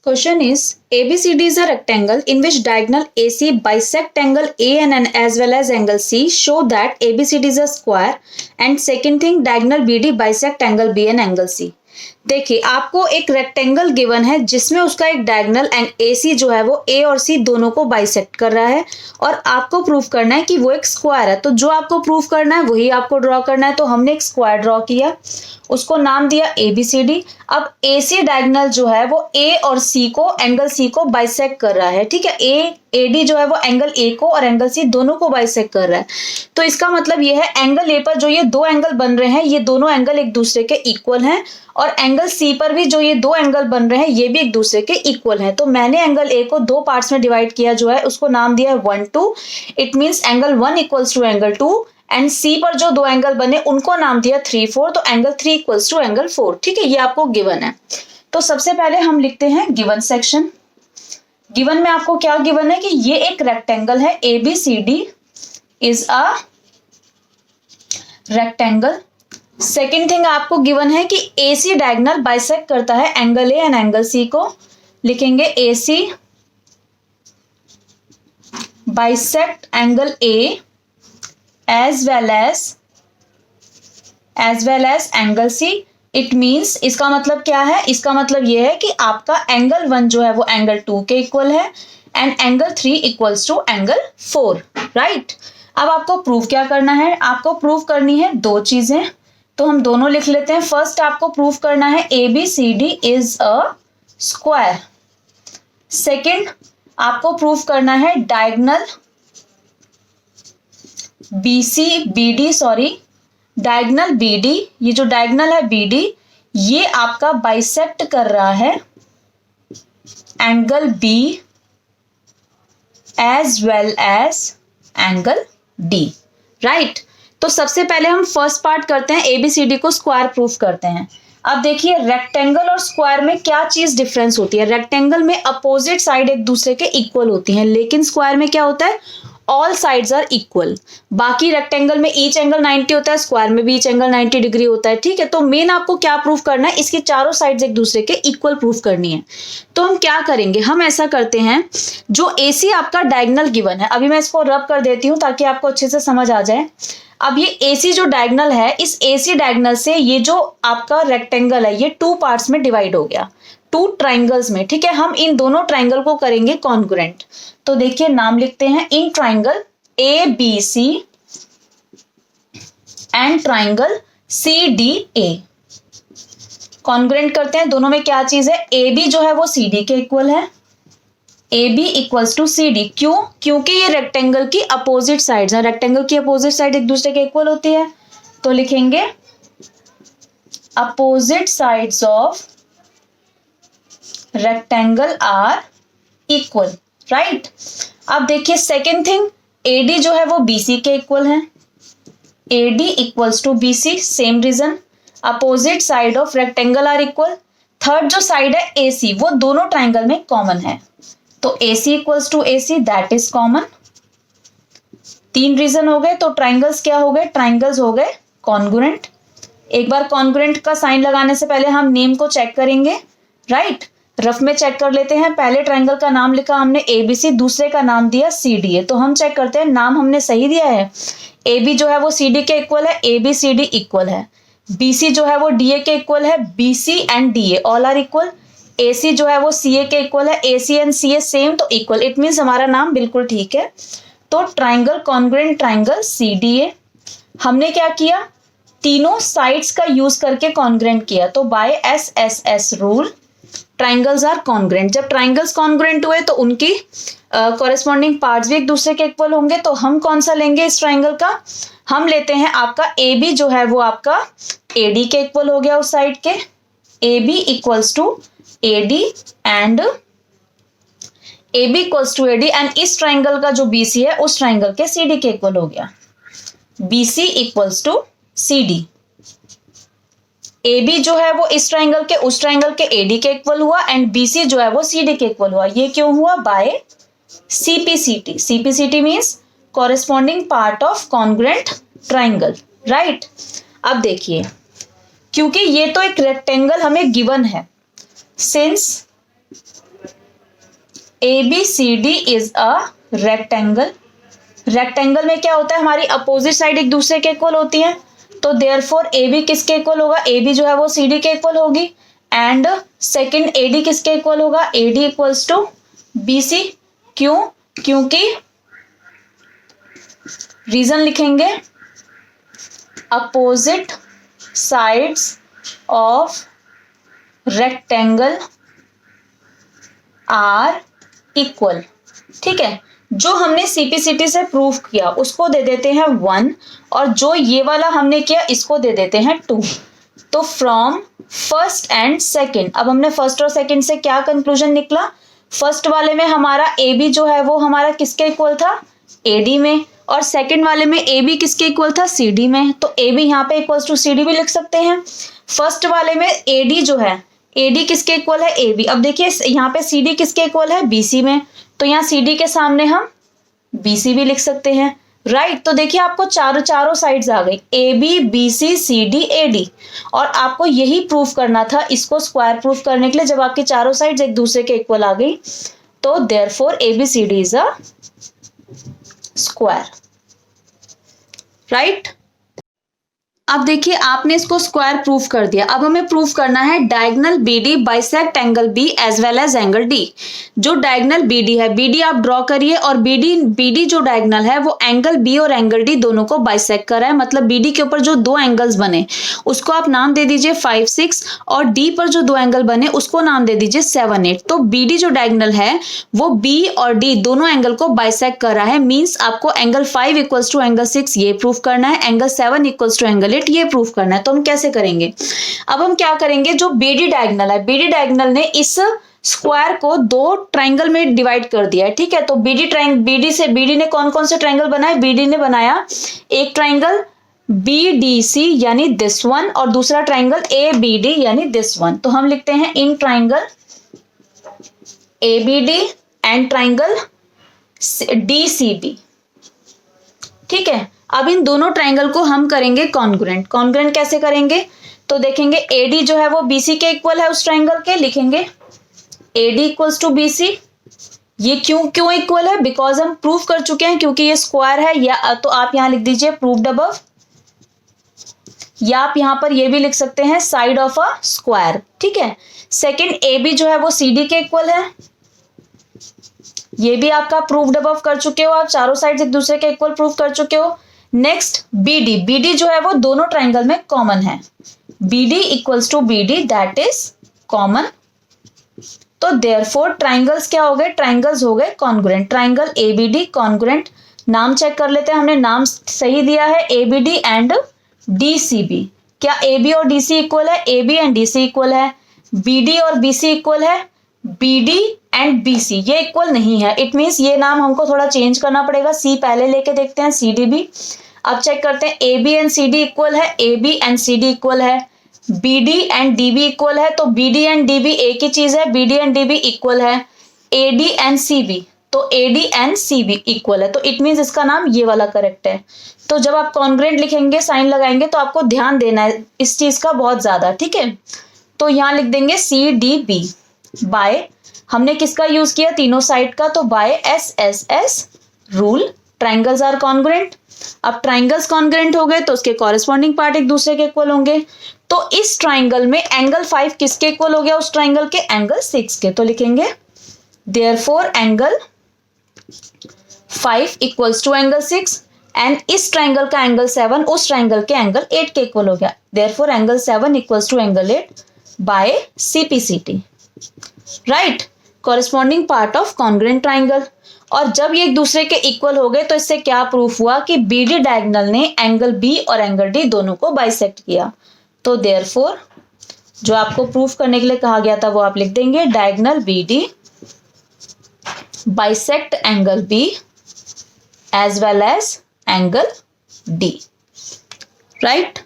Question is ABCD is a rectangle in which diagonal AC bisect angle ANN as well as angle C. Show that ABCD is a square. And second thing, diagonal BD bisect angle B and angle C. देखिए आपको एक rectangle given है जिसमें उसका एक diagonal and AC जो है वो A और C दोनों को बाइसेक्ट कर रहा है और आपको प्रूफ करना है कि वो एक स्क्वायर है। तो जो आपको प्रूफ करना है वही आपको ड्रॉ करना है। तो हमने एक स्क्वायर ड्रॉ किया, उसको नाम दिया ABCD। अब AC डायगोनल जो है वो A और C को एंगल C को बाइसेक्ट कर रहा है, ठीक है। AD जो है वो एंगल A को और एंगल C दोनों को बाइसेक्ट कर रहा है। तो इसका मतलब ये है एंगल A पर जो ये दो एंगल बन रहे हैं ये दोनों एंगल एक दूसरे के इक्वल हैं और एंगल C पर भी जो ये दो एंगल बन रहे हैं ये भी एक दूसरे के इक्वल हैं। तो मैंने एंगल A को दो पार्ट्स में डिवाइड किया जो है उसको नाम दिया है 1, 2। It means angle 1 equals to angle 2 and C पर जो दो एंगल बने उनको नाम दिया 3, 4। तो एंगल 3 इक्वल्स टू एंगल 4, ठीक है। ये आपको गिवन है। तो सबसे पहले हम लिखते हैं गिवन सेक्शन। गिवन में आपको क्या गिवन है कि ये एक रेक्टेंगल है, ABCD is a rectangle. Second thing आपको गिवन है कि AC डायगोनल बाइसेक्ट करता है angle A and angle C को। लिखेंगे AC bisect angle A as well as angle C। It means इसका मतलब क्या है, इसका मतलब ये है कि आपका एंगल 1 जो है वो एंगल 2 के इक्वल है and angle 3 equals to angle 4, right. अब आपको प्रूव क्या करना है, आपको प्रूव करनी है दो चीजें। तो हम दोनों लिख लेते हैं। फर्स्ट आपको प्रूव करना है ABCD is a square. Second आपको प्रूव करना है डायगोनल डायगोनल BD, ये जो डायगोनल है BD ये आपका बाइसेक्ट कर रहा है angle B as well as angle D, right. तो सबसे पहले हम फर्स्ट पार्ट करते हैं, ABCD को स्क्वायर प्रूफ करते हैं। अब देखिए रेक्टेंगल और स्क्वायर में क्या चीज डिफरेंस होती है। रेक्टेंगल में अपोजिट साइड एक दूसरे के इक्वल होती हैं, लेकिन स्क्वायर में क्या होता है, ऑल साइड्स आर इक्वल। बाकी रेक्टेंगल में ईच एंगल 90 होता है, स्क्वायर में भी ईच एंगल 90 डिग्री होता है, ठीक है। तो मेन आपको क्या प्रूफ करना है, इसकी चारों साइड्स एक दूसरे के इक्वल प्रूफ करनी है। तो हम क्या करेंगे, हम ऐसा करते हैं, जो AC आपका डायगोनल गिवन है, अभी मैं इसको रब कर देती हूँ ताकि आपको अच्छे से समझ आ जाए। अब ये AC जो डायगोनल है, इस AC डायगोनल से ये जो आपका रेक्टेंगल है ये 2 पार्ट्स में डिवाइड हो गया, 2 ट्राइंगल्स में, ठीक है। हम इन दोनों ट्राइंगल को करेंगे कॉन्ग्रुएंट। तो देखिए नाम लिखते हैं in triangle ABC and triangle CDA। Congruent करते हैं, दोनों में क्या चीज है, AB जो है वो CD के इक्वल है, AB इक्वल्स टू CD। क्यों, क्योंकि ये रेक्टेंगल की अपोजिट साइड्स हैं, रेक्टेंगल की अपोजिट साइड एक दूसरे के इक्वल होती है। तो लिखेंगे opposite sides of rectangle are equal, right. अब देखिए सेकेंड थिंग, AD जो है वो BC के इक्वल है, AD equals to BC, same reason, opposite side of rectangle are equal. Third जो साइड है AC वो दोनों ट्राइंगल में कॉमन है, तो AC equals to AC, that is common. 3 reason हो गए। तो ट्राइंगल्स क्या हो गए, ट्राइंगल्स हो गए कॉन्ग्रुएंट। एक बार कॉन्ग्रुएंट का साइन लगाने से पहले हम नेम को चेक करेंगे, राइट। रफ में चेक कर लेते हैं। पहले ट्राइंगल का नाम लिखा हमने ABC, दूसरे का नाम दिया CDA। तो हम चेक करते हैं नाम हमने सही दिया है। AB जो है वो CD के इक्वल है, ABCD इक्वल है। BC जो है वो DA के इक्वल है, BC and DA all are equal. AC जो है वो CA के इक्वल है, AC एंड CA सेम, तो इक्वल। इट मीन्स हमारा नाम बिल्कुल ठीक है। तो ट्राइंगल कॉन्ग्रुएंट ट्राइंगल CDA। हमने क्या किया, तीनों साइड्स का यूज करके कॉन्ग्रुएंट किया। तो by SSS rule triangles are congruent. जब ट्राइंगल्स कॉन्ग्रुएंट हुए तो उनकी कॉरेस्पॉन्डिंग पार्ट्स भी एक दूसरे के इक्वल होंगे। तो हम कौन सा लेंगे इस ट्राइंगल का, हम लेते हैं आपका AB जो है वो आपका AD के इक्वल हो गया उस साइड के, AB equals to AD and AB equals to AD and इस ट्राइंगल का जो BC है उस ट्राइंगल के CD के इक्वल हो गया, BC equals to CD। AB जो है वो इस ट्राइंगल के उस ट्राइंगल के AD के इक्वल हुआ एंड BC जो है वो CD के इक्वल हुआ। ये क्यों हुआ, by CPCT। CPCT means corresponding part of congruent triangle, right. अब देखिए क्योंकि ये तो एक रेक्टेंगल हमें गिवन है, since ABCD is a rectangle. Rectangle में क्या होता है, हमारी अपोजिट साइड एक दूसरे के इक्वल होती है, तो देयरफॉर AB किसके इक्वल होगा, AB जो है वो CD के इक्वल होगी, एंड सेकंड AD किसके इक्वल होगा, AD इक्वल्स टू BC। क्यों, क्योंकि रीजन लिखेंगे, opposite sides of rectangle are equal. ठीक है, जो हमने CPCT से प्रूव किया उसको दे देते हैं 1, और जो ये वाला हमने किया इसको दे देते हैं 2। तो फ्रॉम फर्स्ट एंड सेकंड, अब हमने फर्स्ट और सेकंड से क्या कंक्लूजन निकला, फर्स्ट वाले में हमारा AB जो है वो हमारा किसके इक्वल था, AD में, और सेकंड वाले में AB किसके इक्वल था, CD में। तो AB यहाँ पे इक्वल्स टू CD भी लिख सकते हैं। फर्स्ट वाले में AD जो है, AD किसके इक्वल है, AB। अब देखिए यहाँ पे CD किसके इक्वल है, BC में, तो यहाँ CD के सामने हम BC भी लिख सकते हैं, राइट। तो देखिए आपको चारों साइड्स आ गई, AB BC CD AD, और आपको यही प्रूफ करना था, इसको स्क्वायर प्रूफ करने के लिए, जब आपकी चारों साइड्स एक दूसरे के इक्वल आ गई, तो therefore ABCD is a square, right. अब देखिए आपने इसको स्क्वायर प्रूफ कर दिया, अब हमें प्रूफ करना है diagonal BD bisect angle B as well as angle D। जो डायगोनल BD है, BD आप ड्रॉ करिए, और BD जो डायगोनल है वो एंगल B और एंगल D दोनों को बाइसेक्ट कर रहा है, मतलब BD के ऊपर जो दो एंगल्स बने उसको आप नाम दे दीजिए 5, 6, और D पर जो दो एंगल बने उसको नाम दे दीजिए 7, 8। तो BD जो डायगोनल है वो B और D दोनों एंगल को बाइसेक्ट कर रहा है, मीन्स आपको एंगल 5 इक्वल्स टू एंगल 6 ये प्रूफ करना है, एंगल 7 इक्वल्स टू एंगल 8 ये प्रूफ करना है। तो हम कैसे करेंगे, अब हम क्या करेंगे, जो BD डायगोनल है, BD डायगोनल ने इस स्क्वायर को दो ट्राइंगल में डिवाइड कर दिया है, ठीक है। तो BD ने कौन कौन से ट्राइंगल बनाए, BD ने बनाया एक ट्राइंगल BDC यानी दिस वन, और दूसरा ट्राइंगल ABD यानी दिस वन। तो हम लिखते हैं in triangle ABD and triangle DCB, ठीक है। अब इन दोनों ट्राइंगल को हम करेंगे कॉन्ग्रुएंट। कॉन्ग्रुएंट कैसे करेंगे, तो देखेंगे AD जो है वो BC के इक्वल है उस ट्राइंगल के, लिखेंगे AD इक्वल्स टू BC। ये क्यों इक्वल है, बिकॉज हम प्रूफ कर चुके हैं, क्योंकि ये स्क्वायर है, या तो आप यहां लिख दीजिए प्रूव्ड अबव, या आप यहां पर ये भी लिख सकते हैं साइड ऑफ अ स्क्वायर, ठीक है। सेकंड AB जो है वो CD के इक्वल है, ये भी आपका प्रूव्ड अबव कर चुके हो, आप चारों साइड एक दूसरे के इक्वल प्रूफ कर चुके हो। नेक्स्ट BD जो है वो दोनों ट्राइंगल में कॉमन है, BD equals to BD that is common. तो देयरफॉर ट्राइंगल्स क्या हो गए, ट्राइंगल्स हो गए कॉन्ग्रुएंट। ट्राइंगल ABD कॉन्ग्रुएंट, नाम चेक कर लेते हैं, हमने नाम सही दिया है ABD एंड DCB। क्या AB और DC इक्वल है, AB एंड DC इक्वल है। BD और BC इक्वल है, BD एंड BC ये इक्वल नहीं है, इट मीन्स ये नाम हमको थोड़ा चेंज करना पड़ेगा, C पहले लेके देखते हैं CDB। अब चेक करते हैं AB एंड CD इक्वल है, AB एंड CD इक्वल है, BD एंड DB इक्वल है, तो BD एंड DB एक ही चीज है, BD एंड DB इक्वल है। AD एंड CB, तो AD एंड CB इक्वल है, तो इट मीन्स इसका नाम ये वाला करेक्ट है। तो जब आप कॉन्ग्रुएंट लिखेंगे, साइन लगाएंगे, तो आपको ध्यान देना है इस चीज का बहुत ज्यादा, ठीक है। तो यहां लिख देंगे CDB बाय, हमने किसका यूज किया, तीनों साइड का, तो by SSS rule, triangles are congruent. अब ट्राइंगल्स कॉन्ग्रुएंट हो गए तो उसके कॉरेस्पॉन्डिंग पार्ट एक दूसरे के इक्वल होंगे। तो इस ट्राइंगल में एंगल 5 किसके इक्वल हो गया, उस ट्राइंगल के एंगल 6 के, तो लिखेंगे therefore angle 5 equals to angle 6, and इस ट्राइंगल का एंगल 7 उस ट्राइंगल के एंगल 8 के इक्वल हो गया, therefore angle 7 equals to angle 8 by CPCT, right, corresponding part of congruent triangle. और जब ये एक दूसरे के इक्वल हो गए तो इससे क्या प्रूफ हुआ कि BD डायगोनल ने एंगल B और एंगल D दोनों को बाइसेक्ट किया। तो देयरफॉर जो आपको प्रूफ करने के लिए कहा गया था वो आप लिख देंगे, diagonal BD bisect angle B as well as angle D, right.